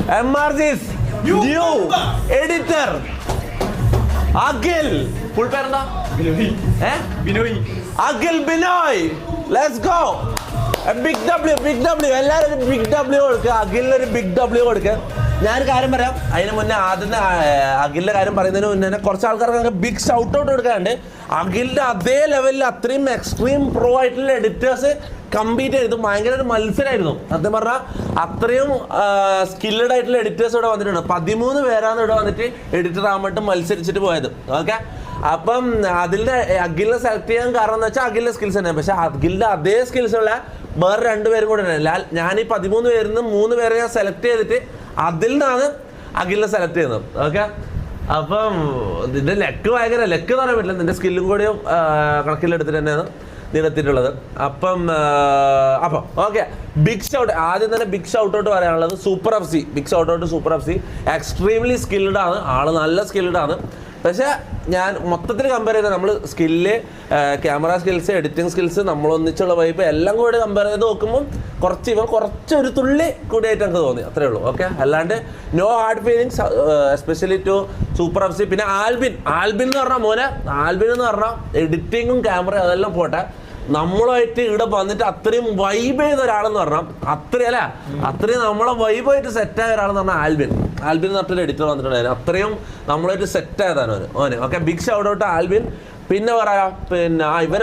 MRC's new editor Akhil. Full പേരെന്താ? Binoy. Akhil Binoy. Let's go. Big W. എല്ലാവരും ഒരു big W കൊടുക്കുക. അഖിലിന് ഒരു ബിഗ് W കൊടുക്കുക. ഞാനൊരു കാര്യം പറയാം. അതിന് മുന്നേ ആദ്യത്തെ അഖിലിന്റെ കാര്യം പറയുന്നതിന് മുന്നേ തന്നെ കുറച്ച് ആൾക്കാർക്ക് ബിഗ് ഷൗട്ട് ഔട്ട് കൊടുക്കാറുണ്ട്. അഖിലിന്റെ അതേ ലെവലിൽ അത്രയും എക്സ്ട്രീം പ്രോ ആയിട്ടുള്ള എഡിറ്റേഴ്സ് കമ്പീറ്റ് ചെയ്തു. ഭയങ്കര ഒരു മത്സരമായിരുന്നു സത്യം പറഞ്ഞാൽ. അത്രയും സ്കില്ലഡ് ആയിട്ടുള്ള എഡിറ്റേഴ്സ് ഇവിടെ വന്നിട്ടുണ്ട്. 13 പേരാണ് ഇവിടെ വന്നിട്ട് എഡിറ്റർ ആവാൻ മത്സരിച്ചിട്ട് പോയത്. ഓക്കെ, അപ്പം അതിൻ്റെ അഖിലിനെ സെലക്ട് ചെയ്യാൻ കാരണം എന്ന് വെച്ചാൽ അഖിലിൻ്റെ സ്കിൽസ് തന്നെ. പക്ഷെ അഖിലിൻ്റെ അതേ സ്കിൽസ് ഉള്ള വേറെ 2 പേരും കൂടെ ഉണ്ട്. ഞാൻ ഈ 13 പേരിൽ നിന്ന് 3 പേരെ ഞാൻ സെലക്ട് ചെയ്തിട്ട് അതിൽ നിന്നാണ് അഖിലിനെ സെലക്ട് ചെയ്യുന്നത്. ഓക്കെ, അപ്പം ഇതിൻ്റെ ലെക്ക് ഭയങ്കര ലെക്ക് എന്ന് പറയാൻ പറ്റില്ല. നിന്റെ സ്കില്ലും കൂടിയും കണക്കിലെടുത്തിട്ട് തന്നെയാണ് നിരത്തിയിട്ടുള്ളത്. അപ്പം ഓക്കെ, ബിഗ് ഷൗട്ട് ആദ്യം തന്നെ ബിഗ് ഷൗട്ട് ഔട്ട് പറയാനുള്ളത് super F C. Big shout out super F C. Extremely skilled ആണ് ആള്, നല്ല സ്കിൽഡ് ആണ്. പക്ഷേ ഞാൻ മൊത്തത്തിൽ കമ്പയർ ചെയ്താൽ നമ്മൾ skill, camera skills, editing skills, നമ്മളൊന്നിച്ചുള്ള വൈപ്പ് എല്ലാം കൂടി കമ്പയർ ചെയ്ത് നോക്കുമ്പോൾ കുറച്ചൊരു തുള്ളി കൂടിയായിട്ട് എനിക്ക് തോന്നി, അത്രേ ഉള്ളൂ. ഓക്കെ, അല്ലാണ്ട് no hard feelings, especially to super F C. പിന്നെ ആൽബിൻ എന്ന് പറഞ്ഞാൽ മോനെ, ആൽബിൻ എന്ന് പറഞ്ഞാൽ എഡിറ്റിങ്ങും ക്യാമറ അതെല്ലാം പോട്ടെ, നമ്മളുമായിട്ട് ഇവിടെ വന്നിട്ട് അത്രയും വൈബ് ചെയ്ത ഒരാളെന്ന് പറഞ്ഞാൽ അത്രയും നമ്മളെ വൈബായിട്ട് സെറ്റായ ഒരാളെന്ന് പറഞ്ഞാൽ ആൽബിൻ എന്ന് പറഞ്ഞൊരു എഡിറ്റർ വന്നിട്ടുണ്ടായിരുന്നു. അത്രയും നമ്മളായിട്ട് സെറ്റായതാണ് ഓന്. Okay, big shout out Albin. പിന്നെ പറയാം, പിന്നെ ഇവർ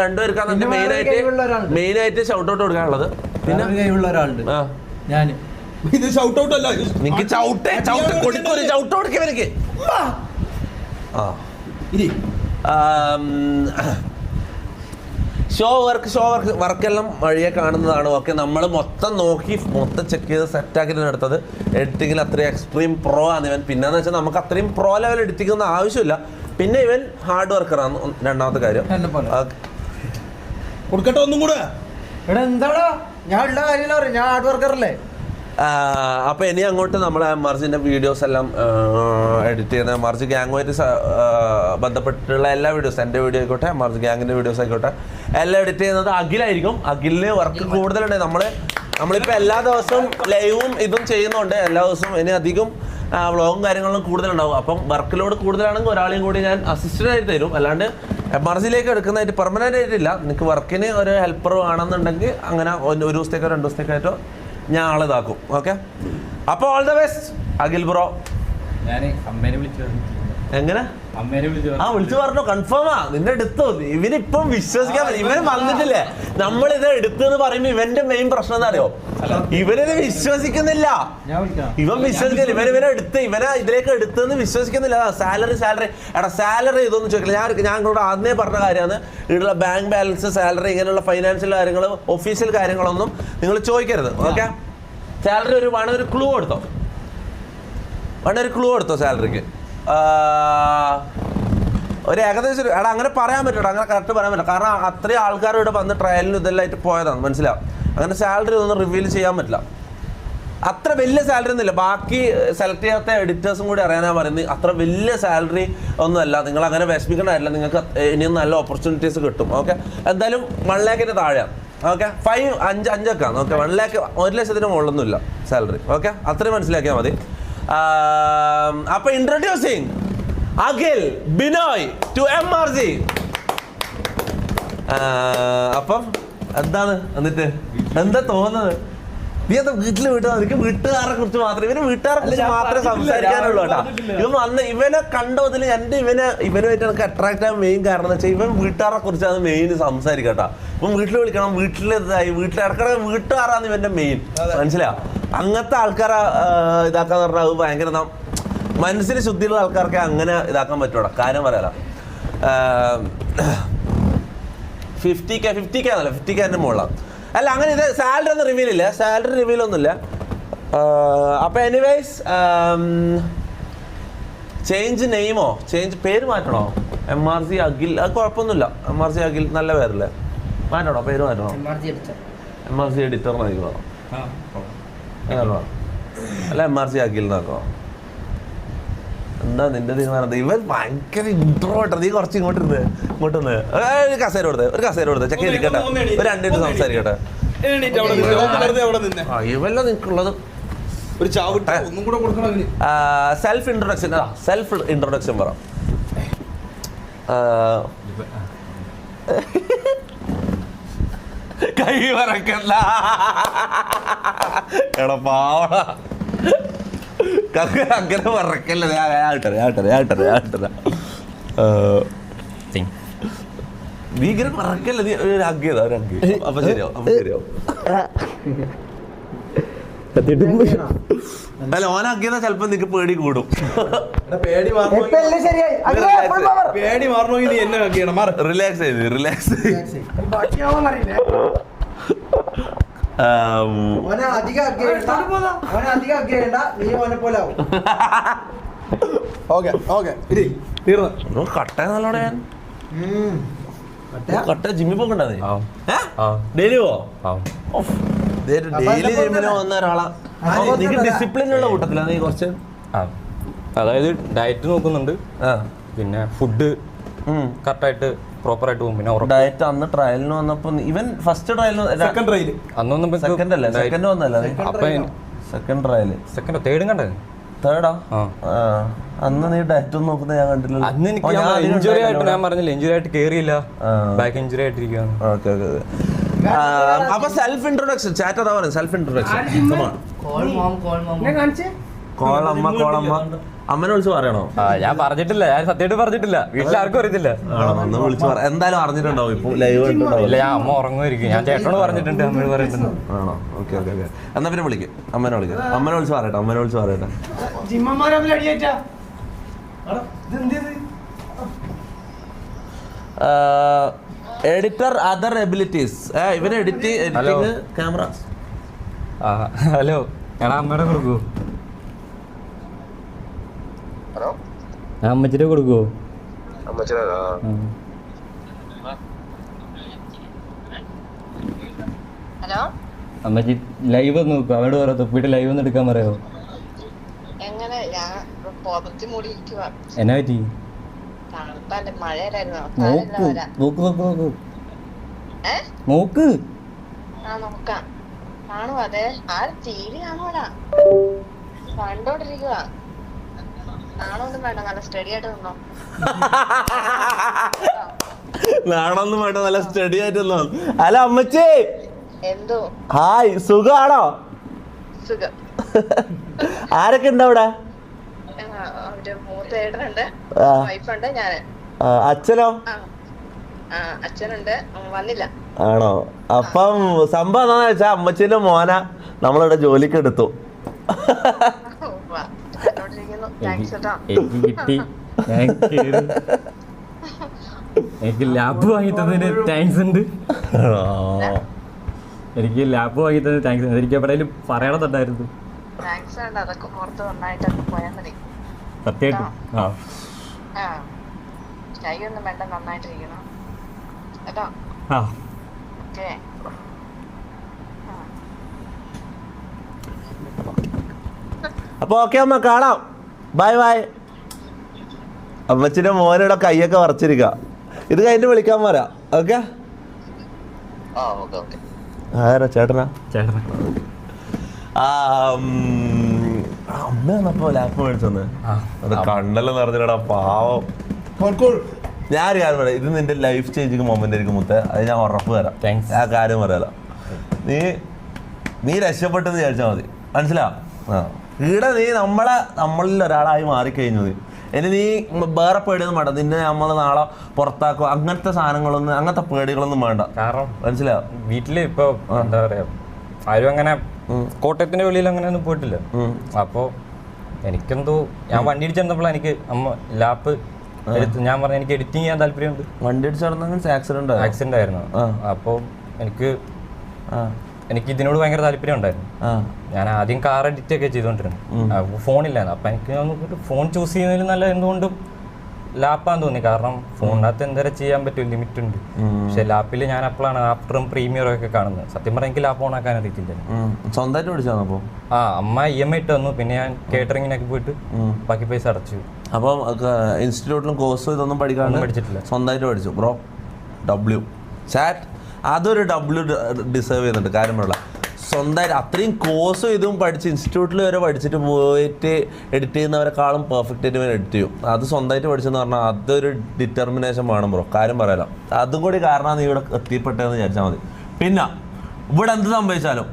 രണ്ടുപേർക്കാണ് മെയിനായിട്ട് ഷൗട്ട് ഔട്ട് കൊടുക്കാനുള്ളത്. പിന്നെ നിനക്ക് ഷൗട്ട് കൊടുക്കുക എനിക്ക്. ഷോ വർക്കെല്ലാം വഴിയെ കാണുന്നതാണ്. ഓക്കെ, നമ്മൾ മൊത്തം ചെക്ക് ചെയ്ത് സെറ്റാക്കിയിട്ടാണ് എടുത്തത്. എഡിറ്റിങ്ങിൽ അത്രയും എക്സ്ട്രീം പ്രോ ആണ് ഇവൻ. പിന്നെന്ന് വെച്ചാൽ നമുക്ക് അത്രയും പ്രോ ലെവൽ എഡിറ്റിംഗ് ഒന്നും ആവശ്യമില്ല. പിന്നെ ഇവൻ ഹാർഡ് വർക്കറാണ് രണ്ടാമത്തെ കാര്യം. കൊടുക്കട്ടെ ഒന്നും കൂടെ. എന്താടാ ഞാൻ ഉള്ള കാര്യമല്ല പറയും, ഞാൻ ഹാർഡ് വർക്കറല്ലേ. അപ്പോൾ ഇനി അങ്ങോട്ട് നമ്മളെ എംആർസിൻ്റെ വീഡിയോസ് എല്ലാം എഡിറ്റ് ചെയ്യുന്ന എംആർസി ഗ്യാങ്ങുമായിട്ട് ബന്ധപ്പെട്ടിട്ടുള്ള എല്ലാ വീഡിയോസ്, എൻ്റെ വീഡിയോ ആയിക്കോട്ടെ, എംആർസി ഗ്യാങ്ങിൻ്റെ വീഡിയോസ് ആയിക്കോട്ടെ, എല്ലാം എഡിറ്റ് ചെയ്യുന്നത് അഖിലായിരിക്കും. അഖിലിന് വർക്ക് കൂടുതലുണ്ട്. നമ്മളിപ്പോൾ എല്ലാ ദിവസവും ലൈവും ഇതും ചെയ്യുന്നുണ്ട്. എല്ലാ ദിവസവും ഇനി അധികം വ്ളോഗും കാര്യങ്ങളും കൂടുതലുണ്ടാവും. അപ്പം വർക്ക് ലോഡ് കൂടുതലാണെങ്കിൽ ഒരാളെയും കൂടി ഞാൻ അസിസ്റ്റൻ്റായിട്ട് തരും. അല്ലാണ്ട് എംആർസിയിലേക്ക് എടുക്കുന്നതായിട്ട് പെർമനൻ്റ് ആയിട്ടില്ല. നിങ്ങൾക്ക് വർക്കിന് ഒരു ഹെൽപ്പർ വേണമെന്നുണ്ടെങ്കിൽ അങ്ങനെ 1 ദിവസത്തേക്കോ 2 ദിവസത്തേക്കായിട്ടോ ഞാൻ ആളെ ഇതാക്കും. ഓക്കെ, അപ്പോൾ all the best Akhil bro. എങ്ങനെ വിളിച്ചു പറഞ്ഞു? കൺഫേമാ? നിന്നെ എടുത്തു? ഇവനിപ്പം വിശ്വസിക്കാൻ ഇവന് വന്നിട്ടില്ലേ? നമ്മളിത് എടുത്തെന്ന് പറയുമ്പോ ഇവന്റെ മെയിൻ പ്രശ്നം എന്താ അറിയോ? ഇവനിത് വിശ്വസിക്കുന്നില്ല. ഇവൻ വിശ്വസിക്കില്ല. ഇവനെ ഇതിലേക്ക് എടുത്തെന്ന് വിശ്വസിക്കുന്നില്ല. സാലറി എടാ, സാലറി ഇതൊന്നും ചോദിക്കില്ല. ഞാൻ നിങ്ങളോട് ആദ്യമേ പറഞ്ഞ കാര്യമാണ്, ഇവിടെയുള്ള ബാങ്ക് ബാലൻസ്, സാലറി, ഇങ്ങനെയുള്ള ഫൈനാൻഷ്യൽ കാര്യങ്ങൾ, ഒഫീഷ്യൽ കാര്യങ്ങളൊന്നും നിങ്ങൾ ചോദിക്കരുത്. ഓക്കെ, സാലറി ഒരു ക്ലൂ കൊടുത്തോ, ഒരു ക്ലൂ കൊടുത്തോ സാലറിക്ക്. ഒരു ഏകദേശം എടാ അങ്ങനെ പറയാൻ പറ്റും, അങ്ങനെ കറക്റ്റ് പറയാൻ പറ്റില്ല. കാരണം അത്രയും ആൾക്കാർ ഇവിടെ വന്ന് ട്രയലിന് ഇതെല്ലാമായിട്ട് പോയതാണ്, മനസ്സിലാവും. അങ്ങനെ സാലറി ഒന്നും റിവീൽ ചെയ്യാൻ പറ്റില്ല. അത്ര വലിയ സാലറി ഒന്നുമില്ല. ബാക്കി സെലക്ട് ചെയ്യാത്ത എഡിറ്റേഴ്സും കൂടി അറിയാനാണ് പറയുന്നത്. അത്ര വലിയ സാലറി ഒന്നുമല്ല. നിങ്ങൾ അങ്ങനെ വിഷമിക്കണമായില്ല. നിങ്ങൾക്ക് ഇനിയും നല്ല ഓപ്പർച്യൂണിറ്റീസ് കിട്ടും. ഓക്കെ, എന്തായാലും 1 ലാഖിൻ്റെ താഴെയാണ്. ഓക്കെ, 5-5 ഓക്കെ, 1 ലാഖ് 1 ലക്ഷത്തിന് മുകളിലൊന്നുമില്ല സാലറി. ഓക്കെ, അത്രയും മനസ്സിലാക്കിയാൽ മതി. അപ്പോൾ introducing Akhil Binoy to MRC. അപ്പം എന്താണ് എന്നിട്ട് എന്താ തോന്നുന്നത്? നീ എന്താ വീട്ടിൽ നിനക്ക് വീട്ടുകാരെ കുറിച്ച് മാത്രമേ, വീട്ടുകാരെ കുറിച്ച് മാത്രമേ സംസാരിക്കാനുള്ളൂ കേട്ടോ. ഇവനെ കണ്ടതിൽ ഇവനുമായിട്ട് എനിക്ക് അട്രാക്ട് ആകാൻ മെയിൻ കാരണം എന്ന് വെച്ചാൽ ഇവൻ വീട്ടുകാരെ കുറിച്ചാണ് മെയിൻ സംസാരിക്കുക കേട്ടോ. ഇപ്പം വീട്ടിൽ വിളിക്കണം, ഇടക്കിടക്ക് വീട്ടുകാരാണ് ഇവന്റെ മെയിൻ, മനസ്സിലാവും. അങ്ങനത്തെ ആൾക്കാരെ ഇതാക്കാന്ന് പറഞ്ഞാൽ അത് ഭയങ്കര മനസ്സിന് ശുദ്ധിയുള്ള ആൾക്കാർക്ക് അങ്ങനെ ഇതാക്കാൻ പറ്റൂടാ. കാര്യം പറയാലോ, 50K ആണല്ലോ, 50K മുകളിലാണ്. അല്ല, അങ്ങനെ ഇത് സാലറി ഒന്നും റിവീൽ ഇല്ല, സാലറി റിവീൽ ഒന്നുമില്ല. അപ്പോൾ എനിവേസ് ചേഞ്ച് നെയിമോ പേര് മാറ്റണോ? MRC അഖിൽ, അത് കുഴപ്പമൊന്നുമില്ല. MRC അഖിൽ നല്ല പേരല്ലേ, മാറ്റണോ? പേര് മാറ്റണോ? MRC എഡിറ്റർ എന്നായിക്കോ, അല്ല MRC അഖിൽ എന്നാക്കോ? എന്താ നിന്റെ തീരുമാനം? ഇവൻ ഭയങ്കര ഇൻട്രോവേർട്ട്. നീ കുറച്ച് ഇങ്ങോട്ട് ഒരു കസേര കൊടുത്തേ ചെക്ക് ചെയ്തിരിക്കട്ടെ, ഒരു 2 മിനിറ്റ് സംസാരിക്കട്ടെ. ഇവല്ല നിനക്കുള്ളത് ഒരു ചാവിട്ട ഒന്നും കൂടെ കൊടുക്കണം അവന്. സെൽഫ് ഇൻട്രൊഡക്ഷൻ പറ. കൈ വറക്കല്ല എടാ പാവ അങ്ങനെ വറക്കല്ല. ഭീകരം വറക്കല്ല. നീ അഗ്ഗിയതാ ഒരു അഗ്ഗി. അപ്പൊ ശരിയാവും. അല്ല ഓനാക്കിയതാ ചെലപ്പോ നിനക്ക് പേടി കൂടും. പേടി മാറണമെങ്കിൽ നീ എന്നെ ആക്കിയണം. റിലാക്സ് ചെയ്ത് കട്ട നല്ലോടെ കട്ട ജിമ്മിൽ പോകണ്ടേ? ഡെയിലി ഡെയിലി ജിമ്മിന് വന്ന ഒരാളാ. നിനക്ക് ഡിസിപ്ലിൻ ഉള്ള കൂട്ടത്തിലാ നീ കുറച്ച്? അതായത് ഡയറ്റ് നോക്കുന്നുണ്ട്, പിന്നെ ഫുഡ് കറക്റ്റായിട്ട് പ്രോപ്പറായിട്ട് പോകും. പിന്നെ ഡയറ്റ് അന്ന് ട്രയലിന് വന്നപ്പോ ഇവൻ ഫസ്റ്റ് ട്രയലിന് അന്നൊന്നും സെക്കൻഡ് വന്നല്ല സെക്കൻഡ് ട്രയല് തേർഡും കണ്ടത്. തേർഡാ? അന്ന് നീ ഡയറ്റ് ഒന്നും നോക്കുന്നത് ഞാൻ കണ്ടില്ല. അന്ന് എനിക്ക് ഇഞ്ചുറി ആയിട്ട് ഞാൻ പറഞ്ഞില്ല, ഇഞ്ചുറി ആയിട്ട് കേറിയില്ല, ബാക്ക് ഇഞ്ചുറി ആയിട്ടിരിക്കുകയാണ്. ഓക്കെ. അപ്പൊ സെൽഫ് ഇൻട്രൊഡക്ഷൻ ചാറ്റ് അതാ പറയുന്നത്. സെൽഫ് ഇൻട്രൊഡക്ഷൻ കോളമ്മ അമ്മനെ വിളിച്ച് പറയണോ? ഞാൻ പറഞ്ഞിട്ടില്ല, ഞാൻ സത്യമായിട്ട് പറഞ്ഞിട്ടില്ല. വീട്ടിൽ ആർക്കും അറിയത്തില്ല. ഒന്ന് വിളിച്ച് എന്തായാലും അറിഞ്ഞിട്ടുണ്ടാവും. ഇപ്പൊ ലൈവ് ഇല്ല, ഞാൻ അമ്മ ഉറങ്ങുമായിരിക്കും. ഞാൻ ചേട്ടനോട് പറഞ്ഞിട്ടുണ്ട്, അമ്മയോട് പറഞ്ഞിട്ടുണ്ട്. ആണോ? ഓക്കെ. എന്നാ പിന്നെ വിളിക്കും, അമ്മനെ വിളിച്ച് പറയട്ടെ. Editor other abilities. ഇവന് എഡിറ്റിംഗ് ക്യാമറ. ഹലോ, എടാ അമ്മയുടെ കൊടുക്കൂ. അമ്മച്ചിട്ട് കൊടുക്കൂ. അമ്മച്ചി ലൈവ് ഒന്ന് നോക്കൂ. അവരോട് പറയാ തൊപ്പിട്ട് ലൈവ് ഒന്ന് എടുക്കാൻ പറയാമോ? എന്നാ പറ്റി? നോക്ക്. നാണൊന്നും വേണ്ട, നല്ല സ്റ്റഡി ആയിട്ട് നിന്നോ. ഹലോ അമ്മച്ചി. എന്തോ ഹായ്, സുഖാണോ? ആരൊക്കെ ഉണ്ട് അവിടെ? അച്ഛനോ? അച്ഛനുണ്ട്, വന്നില്ല. ആണോ? അപ്പം സംഭവം എന്താന്ന് വെച്ചാ അമ്മച്ചിന്റെ മോന നമ്മളിവിടെ ജോലിക്ക് എടുത്തു. എനിക്ക് ലാപ്പ് വാങ്ങി തന്നതിന് താങ്ക്സ് ഉണ്ട്. എനിക്ക് ലാപ്പ് വാങ്ങി തന്നതിന് താങ്ക്സ് ഉണ്ട്. എനിക്ക് എവിടെയും പറയണമെന്നുണ്ടായിരുന്നു. സത്യമായിട്ടും അപ്പൊ ഓക്കെ അമ്മ, കാണാം. ബൈ. അമ്മച്ചിന്റെ മോനയുടെ കൈയൊക്കെ വറച്ചിരിക്ക. ഇത് കഴിഞ്ഞിട്ട് വിളിക്കാൻ പറയാം. ഓക്കെ. ആരാ? ചേട്ടനാ? അമ്മ വന്നപ്പോ ലാപ്പ് മേടിച്ചെന്ന് അത് കണ്ണെല്ലാം നിറഞ്ഞിടാ പാവം. ഞാനൊരു കാര്യം പറയാം, ഇത് നിന്റെ ലൈഫ് ചേഞ്ചിങ് മൊമെന്റ് ആയിരിക്കും മുത്തേ. അത് ഞാൻ ഉറപ്പ് തരാം. ആ കാര്യം പറയാലോ. നീ രക്ഷപ്പെട്ടെന്ന് വിചാരിച്ചാൽ മതി, മനസ്സിലാ? ഈടെ നീ നമ്മളിൽ ഒരാളായി മാറിക്കഴിഞ്ഞു. ഇനി നീ വേറെ പേടിയൊന്നും വേണ്ട. നിന്നെ നമ്മൾ നാളെ പുറത്താക്കും അങ്ങനത്തെ സാധനങ്ങളൊന്നും, അങ്ങനത്തെ പേടികളൊന്നും വേണ്ട. കാരണം മനസ്സിലാ? വീട്ടില് ഇപ്പൊ എന്താ പറയാ, ആരും അങ്ങനെ കോട്ടയത്തിന്റെ വെളിയിൽ അങ്ങനെ ഒന്നും പോയിട്ടില്ല. അപ്പോ എനിക്കെന്തോ ഞാൻ വണ്ടി ഇടിച്ചെന്നപ്പോൾ എനിക്ക് അമ്മ ലാപ്പ് എടുത്ത് ഞാൻ പറഞ്ഞു എനിക്ക് എഡിറ്റിംഗ് ചെയ്യാൻ താല്പര്യമുണ്ട്. വണ്ടി ഇടിച്ച് ആക്സിഡന്റ് ആയിരുന്നു. അപ്പോൾ എനിക്ക് ഇതിനോട് ഭയങ്കര താല്പര്യം ഉണ്ടായിരുന്നു. ഞാൻ ആദ്യം കാർ എഡിറ്റ് ഒക്കെ ചെയ്തോണ്ടിരുന്നു. ഫോണില്ലായിരുന്നു. അപ്പൊ എനിക്ക് ഫോൺ ചൂസ് ചെയ്യുന്നതിൽ നല്ല എന്തുകൊണ്ടും ലാപ്പാന്ന് തോന്നി. കാരണം ഫോണിനകത്ത് എന്തേരം ചെയ്യാൻ പറ്റും, ലിമിറ്റ് ഉണ്ട്. പക്ഷെ ലാപ്പിൽ ഞാൻ അപ്പോഴാണ് ആഫ്റ്ററും പ്രീമിയറും ഒക്കെ കാണുന്നത്. സത്യം പറഞ്ഞാൽ എനിക്ക് ലാപ്പ് ഓൺ ആക്കാൻ അറിയത്തില്ല. സ്വന്തമായിട്ട് പഠിച്ചാന്നപ്പോ? അമ്മ EMI ഇട്ട് തന്നു. പിന്നെ ഞാൻ കേറ്ററിങ്ങിനൊക്കെ പോയിട്ട് ബാക്കി പൈസ അടച്ചു. അപ്പം ഇൻസ്റ്റിറ്റ്യൂട്ടിലും കോഴ്സ് ഇതൊന്നും പഠിച്ചിട്ടില്ല, സ്വന്തമായിട്ട് പഠിച്ചു. ബ്രോ W ചാറ്റ് അതൊരു W ഡിസേർവ് ചെയ്യുന്നുണ്ട്. കാര്യം പറയല, സ്വന്തമായിട്ട് അത്രയും കോഴ്സും ഇതും പഠിച്ച് ഇൻസ്റ്റിറ്റ്യൂട്ടിൽ വരെ പഠിച്ചിട്ട് പോയിട്ട് എഡിറ്റ് ചെയ്യുന്നവരെക്കാളും പെർഫെക്റ്റ് ആയിട്ട് ഇവൻ എഡിറ്റ് ചെയ്യും. അത് സ്വന്തമായിട്ട് പഠിച്ചെന്ന് പറഞ്ഞാൽ അതൊരു ഡിറ്റർമിനേഷൻ വേണം ബ്രോ, കാര്യം പറയാലോ. അതും കൂടി കാരണമാണ് നീ ഇവിടെ എത്തിപ്പെട്ടതെന്ന് വിചാരിച്ചാൽ മതി. പിന്നെ ഇവിടെ എന്ത് സംഭവിച്ചാലും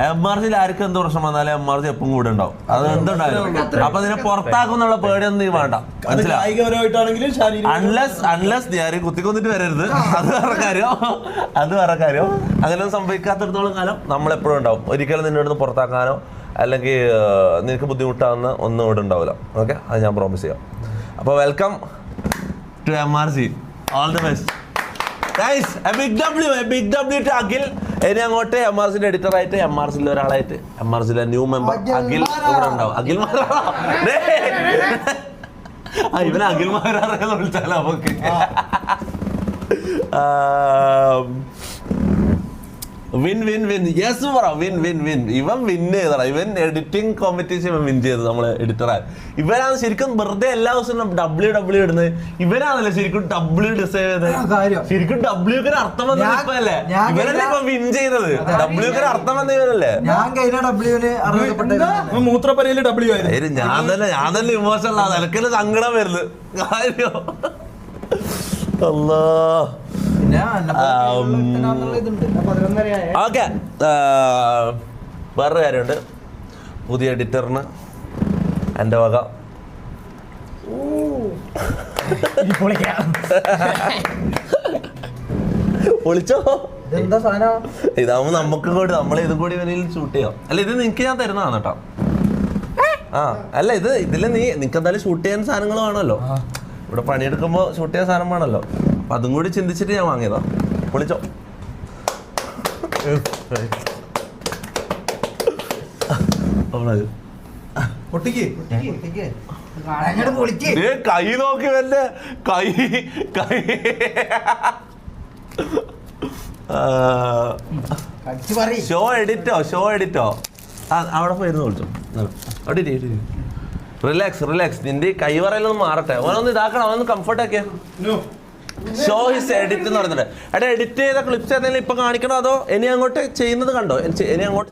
MRC ആർക്കും എന്ത് പ്രശ്നം വന്നാലും MRC എപ്പം കൂടെ ഉണ്ടാവും. അത് എന്തുണ്ടായാലും അപ്പൊ നിന്നെ പുറത്താക്കുന്നുള്ള പേടിയൊന്നും നീ വേണ്ട, മനസ്സിലായി. അൺലെസ് നീ ആരെയും കുത്തിക്കൊന്നിട്ട് വരരുത്, അത് വേറെ കാര്യം. അങ്ങനെയൊന്നും സംഭവിക്കാത്തിടത്തോളം കാലം നമ്മളെപ്പോഴും ഉണ്ടാവും. ഒരിക്കലും നിന്നെ ഇവിടുന്ന് പുറത്താക്കാനോ അല്ലെങ്കിൽ നിനക്ക് ബുദ്ധിമുട്ടാവുന്ന ഒന്നും ഇവിടെ ഉണ്ടാവില്ല. ഓക്കെ, അത് ഞാൻ പ്രോമിസ് ചെയ്യാം. അപ്പോൾ welcome to MRC, all the best guys. A big W to Akhil. ഇനി അങ്ങോട്ട് MRCയുടെ എഡിറ്ററായിട്ട് MRCയിലെ ഒരാളായിട്ട് MRCയിലെ ന്യൂ മെമ്പർ അഖിൽ ഇവിടെ ഉണ്ടാവും. അഖിൽ ഇവനെ അഖിൽ മാരാറെന്ന് വിളിച്ചാലോ നമുക്ക്. വിൻ യെസ് പറ, വിൻ ഇവൻ വിൻ ചെയ്തടാ. ഇവൻ എഡിറ്റിംഗ് കോമ്പറ്റീഷൻ ഇവൻ വിൻ ചെയ്തത് നമ്മള് എഡിറ്ററാണ്. ഇവനാണ് ശരിക്കും വെറുതെ എല്ലാ ദിവസവും ഡബ്ല്യു ഇടുന്നത്. ഇവനാണല്ലേ ശരിക്കും ഡബ്ല്യു ഡിസൈൻ ചെയ്തത്. ശരിക്കും ഡബ്ല്യൂക്ക് അർത്ഥം വന്നല്ലേ ഇവനല്ലേ ഇപ്പൊ വിൻ ചെയ്തത്. ഡബ്ല്യൂക്ക് അർത്ഥം വന്ന ഇവനല്ലേ. മൂത്രപ്പരയില് ഡബ്ല്യു ആയിരുന്നു. ഞാൻ തന്നെ ഇമോഷണൽ ആണ്. എനിക്കല്ലേ സങ്കടം വരുന്നത് കാര്യം. അല്ലാ. ഓക്കെ, വേറൊരു കാര്യമുണ്ട്. പുതിയ എഡിറ്ററിന് എൻ്റെ വക പൊളിച്ചോ. ഇതാവുമ്പോ നമുക്ക് കൂടി നമ്മളെ ഇതും കൂടി ഇവനിൽ ഷൂട്ട് ചെയ്യാം. അല്ല, ഇത് നിനക്ക് ഞാൻ തരുന്നതാണ് കേട്ടോ. അല്ല, ഇതിൽ നിനക്ക് എന്തായാലും ഷൂട്ട് ചെയ്യാൻ സാധനങ്ങൾ വേണമല്ലോ. ഇവിടെ പണിയെടുക്കുമ്പോൾ ഷൂട്ട് ചെയ്യാൻ സാധനം വേണമല്ലോ. അപ്പം അതും കൂടി ചിന്തിച്ചിട്ട് ഞാൻ വാങ്ങിയതാ. പൊളിച്ചോ. കൈ നോക്കി വല്ലേ കൈ ഷോ എഡിറ്റോ അവിടെ പോയിരുന്നു വിളിച്ചോ. അവിടെ റിലാക്സ്. നിന്റെ കൈ പറയലൊന്നും മാറട്ടെ. അവനൊന്ന് ഇതാക്കണം, അവനൊന്ന് കംഫർട്ട് ആക്കിയ. ഷോ ഹിസ് എഡിറ്റ് എന്ന് പറയുന്നുണ്ട്. എടാ, എഡിറ്റ് ചെയ്ത ക്ലിപ്സ് എന്തെങ്കിലും ഇപ്പൊ കാണിക്കണോ അതോ ഇനി അങ്ങോട്ട് ചെയ്യുന്നത് കണ്ടോ? ഇനി അങ്ങോട്ട്